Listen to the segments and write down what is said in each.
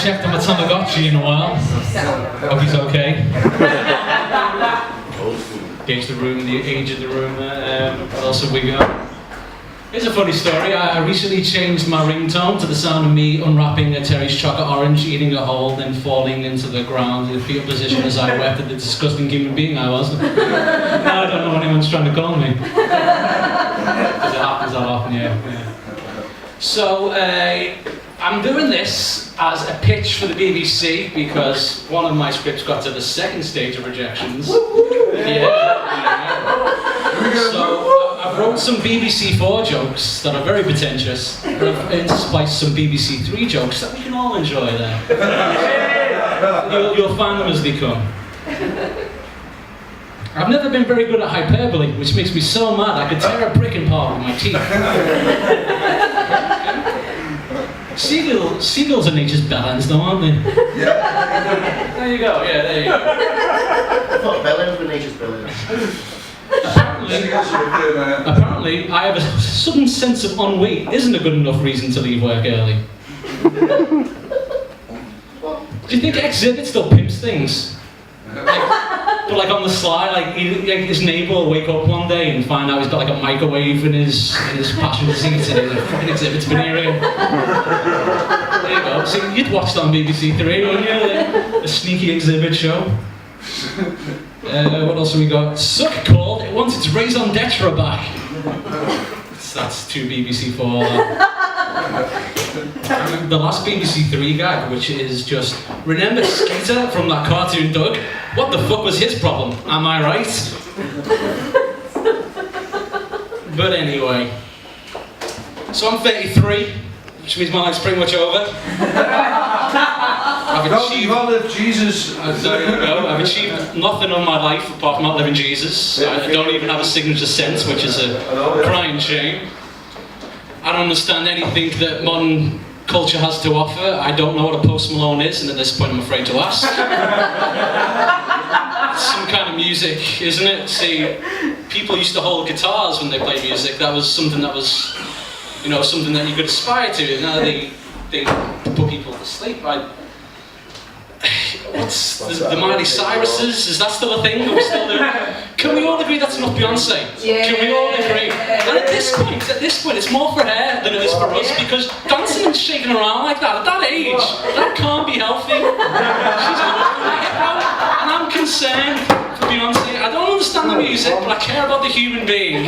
checked on my Tamagotchi in a while. Hope he's okay. Gauge the room, the age of the room. What else have we got? Here's a funny story. I recently changed my ringtone to the sound of me unwrapping a Terry's chocolate orange, eating a whole, then falling into the ground in a fetal position as I wept at the disgusting human being I was. Now I don't know what anyone's trying to call me. Because it happens that often, yeah. So, I'm doing this as a pitch for the BBC because one of my scripts got to the second stage of rejections. So, I wrote some BBC 4 jokes that are very pretentious, and I've interspiced some BBC 3 jokes that we can all enjoy there. You'll find them as they come. I've never been very good at hyperbole, which makes me so mad I could tear a brick apart with my teeth. Seagulls are nature's bellends though, aren't they? Yeah. There you go, yeah, there you go. I thought bellends were nature's bellends. Apparently, I have a sudden sense of ennui isn't a good enough reason to leave work early. Do you think Exhibit still pimps things? But like on the sly, like his neighbour will wake up one day and find out he's got like a microwave in his passenger seat and a fucking Exhibit's been here. There you go. So you'd watch that on BBC 3, wouldn't you? A sneaky Exhibit show. What else have we got? Suck called. It wants its raison d'etre back. That's 2 BBC 4. The last BBC 3 gag, which is just, remember Skeeter from that cartoon Doug? What the fuck was his problem? Am I right? But anyway. So I'm 33, which means my life's pretty much over. I've achieved Jesus. There you go. I've achieved nothing on my life apart from outliving Jesus. I don't even have a signature sense, which is a crying shame. I don't understand anything that modern culture has to offer. I don't know what a Post Malone is, and at this point I'm afraid to ask. It's some kind of music, isn't it? See, people used to hold guitars when they played music. That was something that was, you know, something that you could aspire to. And now they put people to sleep. What's the Miley Cyruses? Is that still a thing? Are we still doing it? Can we all agree that's enough Beyonce? Yeah. Can we all agree? And at this point, it's more for her than it is for us because dancing and shaking around like that at that age, that can't be healthy. She's on a hip hop, and I'm concerned for Beyonce. I don't understand the music, but I care about the human being.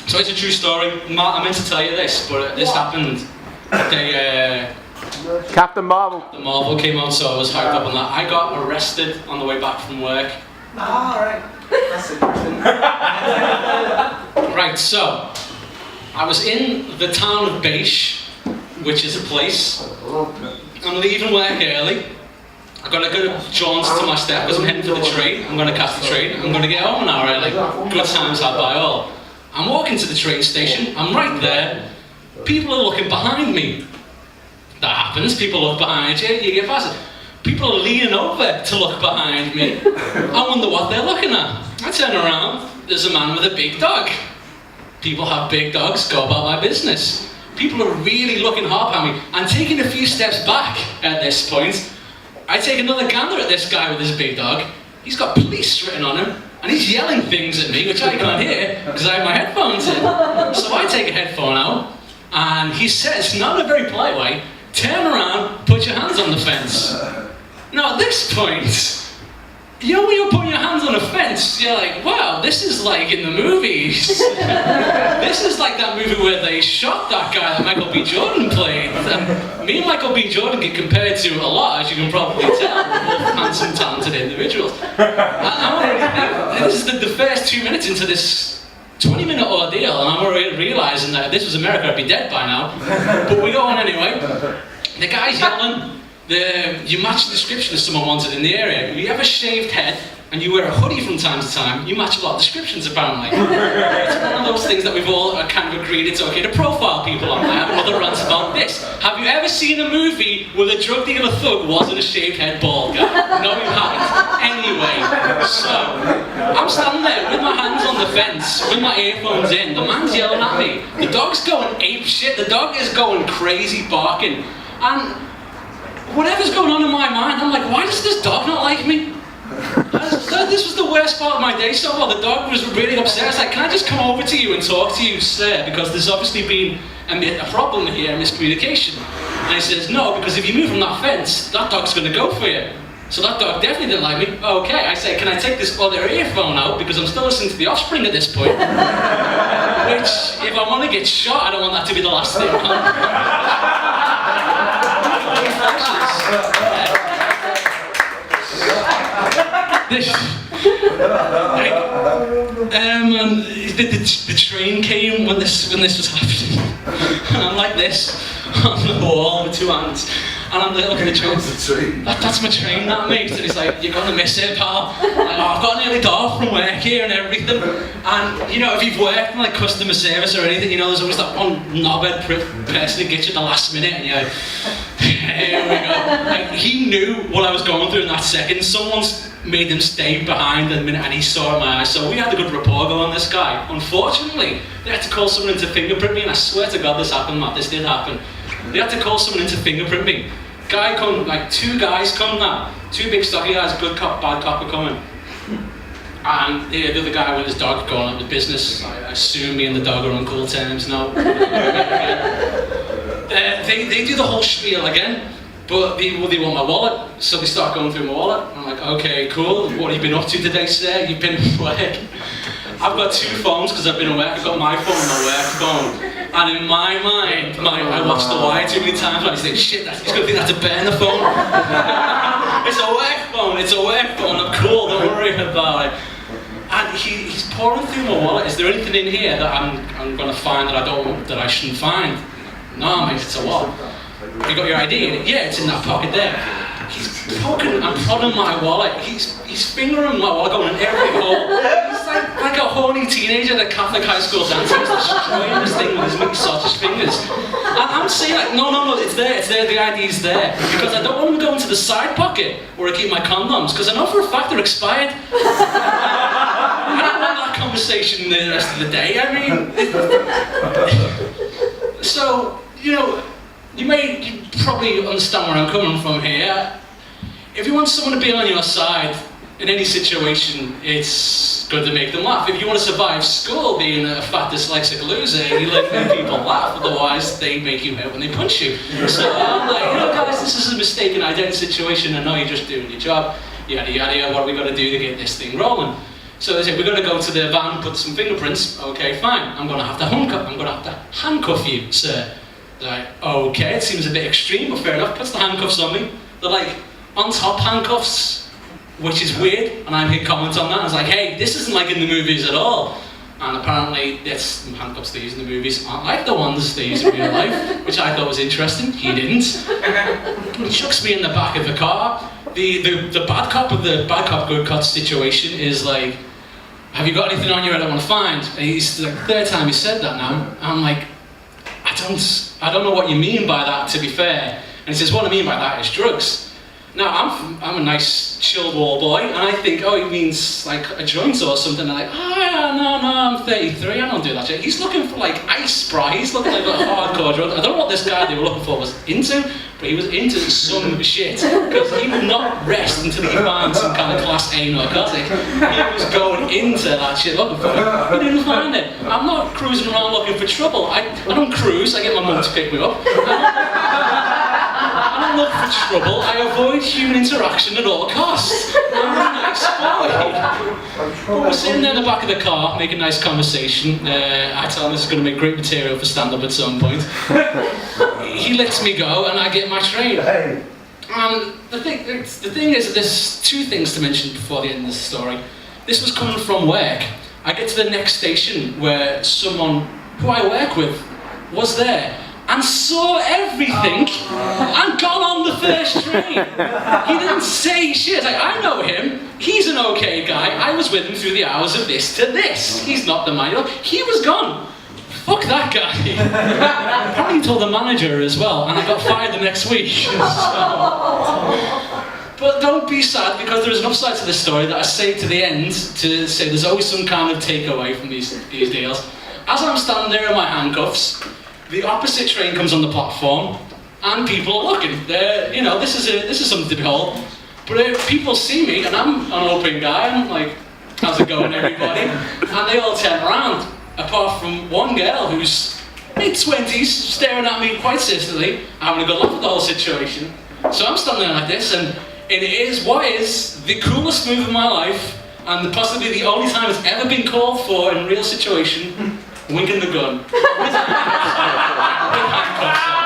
So it's a true story. I meant to tell you this, but this happened. Captain Marvel. The Marvel came out, so I was hyped up on that. I got arrested on the way back from work. Alright. That's interesting. Right, so I was in the town of Beish, which is a place. I'm leaving work early. I've got a good jaunt to my step because I'm heading for the train. I'm going to catch the train. I'm going to get home an hour early. Good times had by all. I'm walking to the train station. I'm right there. People are looking behind me. That happens. People look behind you. You get past it. People are leaning over to look behind me. I wonder what they're looking at. I turn around. There's a man with a big dog. People have big dogs. Go about my business. People are really looking hard at me. I'm taking a few steps back at this point. I take another gander at this guy with his big dog. He's got police written on him. And he's yelling things at me, which I can't hear because I have my headphones in. So I take a headphone out. And he says, not in a very polite way, turn around, put your hands on the fence. Now at this point, you know when you're putting your hands on a fence, you're like, wow, this is like in the movies. This is like that movie where they shot that guy that Michael B. Jordan played. Me and Michael B. Jordan get compared to a lot, as you can probably tell, both handsome, talented individuals. I'm already, this is the first 2 minutes into this 20-minute ordeal, and I'm already realising that if this was America, I'd be dead by now. But we go on anyway. The guy's yelling. You match the description of someone wanted in the area. You have a shaved head, and you wear a hoodie from time to time, you match a lot of descriptions apparently. It's one of those things that we've all kind of agreed it's okay to profile people on. I have another rant about this. Have you ever seen a movie where the drug dealer thug wasn't a shaved head bald guy? No, you haven't. Anyway, so I'm standing there with my hands on the fence, with my earphones in, the man's yelling at me, the dog's going ape shit, the dog is going crazy barking, and whatever's going on in my mind, I'm like, why does this dog not like me? This was the worst part of my day so far. The dog was really upset. I was like, can I just come over to you and talk to you, sir? Because there's obviously been a problem here, a miscommunication. And he says, no, because if you move from that fence, that dog's going to go for you. So that dog definitely didn't like me. Okay, I said, can I take this other earphone out? Because I'm still listening to The Offspring at this point. Which, if I want to get shot, I don't want that to be the last thing. The train came when this was happening, and I'm like this on the wall with two hands, and I'm like, look at the train. That's my train, that mate. And he's like, you're gonna miss it, pal. I'm like, oh, I've got nearly off from work here and everything. And you know, if you've worked in like customer service or anything, you know, there's always that one knobhead person who gets you at the last minute, and you're like, here we go. Like, he knew what I was going through in that second. Someone's made him stay behind a minute, and he saw it in my eyes. So we had a good rapport going on this guy. Unfortunately, they had to call someone in to fingerprint me, and I swear to God this happened, Matt, this did happen. They had to call someone in to fingerprint me. Guy come, like 2 guys come now. 2 big stocky guys, good cop, bad cop are coming. And the other guy with his dog going on with business. I assume me and the dog are on cool terms now. They do the whole spiel again. But they want my wallet, so they start going through my wallet. I'm like, okay, cool. What have you been up to today, sir? You've been at work. I've got 2 phones because I've been at work. I've got my phone and my work phone. And in my mind, I watched The Wire too many times when I think, shit, he's going to think that's a burner phone. It's a work phone, it's a work phone. I'm cool, don't worry about it. And he's pouring through my wallet. Is there anything in here that I'm going to find that I shouldn't find? No, mate, it's a what? You got your ID in it? Yeah, it's in that pocket there. He's poking and prodding my wallet. He's fingering my wallet, going in every hole. He's like a horny teenager at a Catholic high school dance. He's destroying this thing with his mighty sausage fingers. And I'm saying like, no, it's there, the ID's there. Because I don't want him to go into the side pocket where I keep my condoms, because I know for a fact they're expired. I don't want that conversation the rest of the day. I mean, so, you know, you probably understand where I'm coming from here. If you want someone to be on your side in any situation, it's good to make them laugh. If you want to survive school being a fat dyslexic loser, you like to make people laugh, otherwise they make you hurt when they punch you. So I'm like, you know guys, this is a mistaken identity situation, I know you're just doing your job, yada yada yada, what are we going to do to get this thing rolling? So they said, we're going to go to the van, put some fingerprints. Okay, fine, I'm going to have to handcuff you, sir. They're like, okay, it seems a bit extreme, but fair enough, puts the handcuffs on me. They're like, on top handcuffs, which is weird, and I made comments on that. I was like, hey, this isn't like in the movies at all. And apparently, yes, the handcuffs they use in the movies aren't like the ones they use in real life, which I thought was interesting. He didn't. He chucks me in the back of the car. The bad cop of the bad cop, good cop situation is like, have you got anything on you I don't want to find? And he's like, the 3rd time he said that now. I'm like, I don't know what you mean by that, to be fair. And he says, what I mean by that is drugs. Now, I'm a nice chilled wall boy, and I think, oh, he means like a joint or something. And I'm like, oh yeah, no, I'm 33, I don't do that shit. He's looking for like ice spray, he's looking like a hardcore drug. I don't know what this guy they were looking for was into, but he was into some shit, because he would not rest until he found some kind of class A narcotic. He was going into that shit looking for it. He didn't find it. I'm not cruising around looking for trouble. I don't cruise, I get my mum to pick me up. I don't look for trouble, I avoid human interaction at all costs. I'm a nice boy. But we're sitting there in the back of the car, making nice conversation. I tell him this is going to make great material for stand-up at some point. He lets me go, and I get my train. And the thing is, there's 2 things to mention before the end of the story. This was coming from work. I get to the next station where someone who I work with was there. and saw everything and got on the first train. He didn't say shit. Like, I know him. He's an okay guy. I was with him through the hours of this to this. He's not the manual. He was gone. Fuck that guy. Probably told the manager as well, and I got fired the next week. But don't be sad, because there's an upside to this story that I saved to the end to say there's always some kind of takeaway from these deals. As I'm standing there in my handcuffs, the opposite train comes on the platform, and people are looking. They're, you know, this is something to behold. But if people see me, and I'm an open guy, I'm like, how's it going, everybody? And they all turn around, apart from one girl who's mid-20s, staring at me quite sinisterly, having a good laugh at the whole situation. So I'm standing there like this, and it is what is the coolest move of my life, and possibly the only time it's ever been called for in a real situation, winking the gun. With handcuffs on.